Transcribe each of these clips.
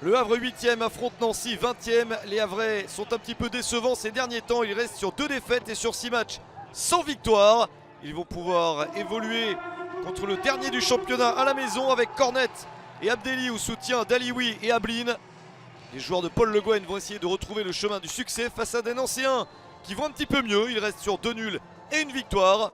Le Havre 8e affronte Nancy 20e. Les Havrais sont un petit peu décevants ces derniers temps. Ils restent sur 2 défaites et sur 6 matchs sans victoire. Ils vont pouvoir évoluer contre le dernier du championnat à la maison avec Cornet et Abdelli au soutien d'Alioui et Ablin. Les joueurs de Paul Le Guen vont essayer de retrouver le chemin du succès face à des Nancéens qui vont un petit peu mieux. Ils restent sur 2 nuls et une victoire.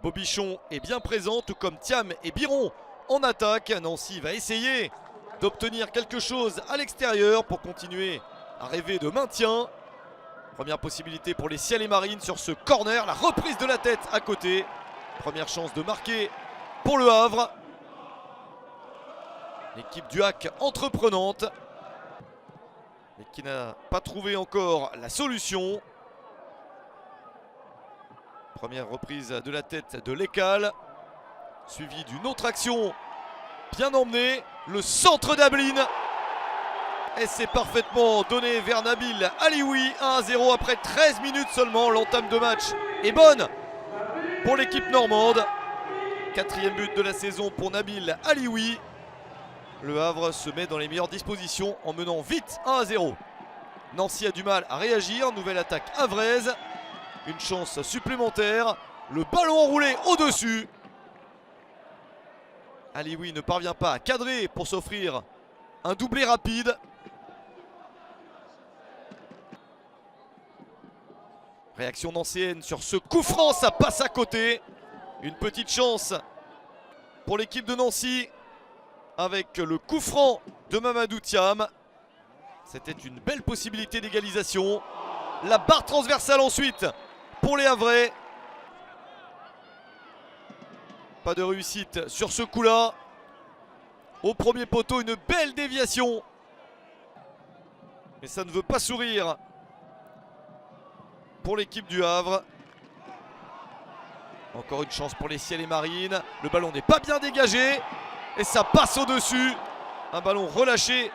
Bobichon est bien présent, tout comme Thiam et Biron en attaque. Nancy va essayer d'obtenir quelque chose à l'extérieur pour continuer à rêver de maintien. Première possibilité pour les Ciel et Marines sur ce corner. La reprise de la tête à côté. Première chance de marquer pour le Havre. L'équipe du HAC entreprenante, mais qui n'a pas trouvé encore la solution. Première reprise de la tête de Lekal, suivie d'une autre action bien emmenée. Le centre d'Ablin. Et c'est parfaitement donné vers Nabil Alioui. 1-0 après 13 minutes seulement. L'entame de match est bonne pour l'équipe normande. 4e but de la saison pour Nabil Alioui. Le Havre se met dans les meilleures dispositions en menant vite 1-0. Nancy a du mal à réagir. Nouvelle attaque havraise. Une chance supplémentaire. Le ballon enroulé au-dessus. Alioui ne parvient pas à cadrer pour s'offrir un doublé rapide. Réaction nancéenne sur ce coup franc, ça passe à côté. Une petite chance pour l'équipe de Nancy avec le coup franc de Mamadou Thiam. C'était une belle possibilité d'égalisation. La barre transversale ensuite pour les Havrais. Pas de réussite sur ce coup-là. Au premier poteau, une belle déviation. Mais ça ne veut pas sourire pour l'équipe du Havre. Encore une chance pour les Ciel et Marines. Le ballon n'est pas bien dégagé. Et ça passe au-dessus. Un ballon relâché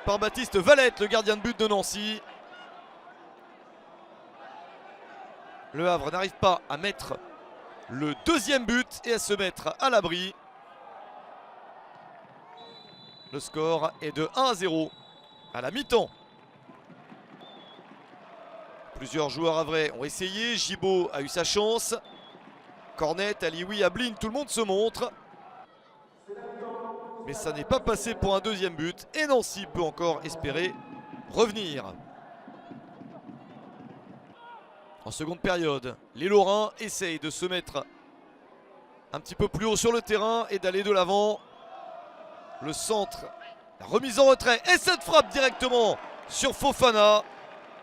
par Baptiste Valette, le gardien de but de Nancy. Le Havre n'arrive pas à mettre le 2e but et à se mettre à l'abri. Le score est de 1-0 à la mi-temps. Plusieurs joueurs havrais ont essayé. Gibaud a eu sa chance. Cornet, Alioui, Ablin, tout le monde se montre. Mais ça n'est pas passé pour un 2e but. Et Nancy peut encore espérer revenir. En seconde période, les Lorrains essayent de se mettre un petit peu plus haut sur le terrain et d'aller de l'avant. Le centre, la remise en retrait et cette frappe directement sur Fofana.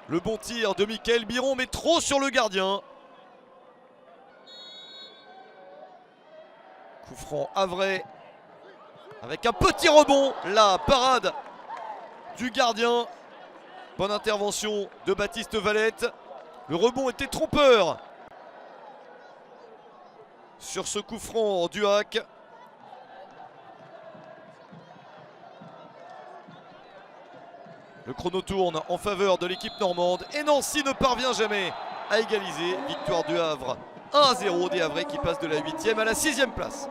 Le bon tir de Mickaël Biron, mais trop sur le gardien. Coup franc havrais avec un petit rebond. La parade du gardien. Bonne intervention de Baptiste Valette. Le rebond était trompeur sur ce coup franc du HAC. Le chrono tourne en faveur de l'équipe normande et Nancy ne parvient jamais à égaliser. Victoire du Havre 1-0 des Havrais qui passent de la 8e à la 6e place.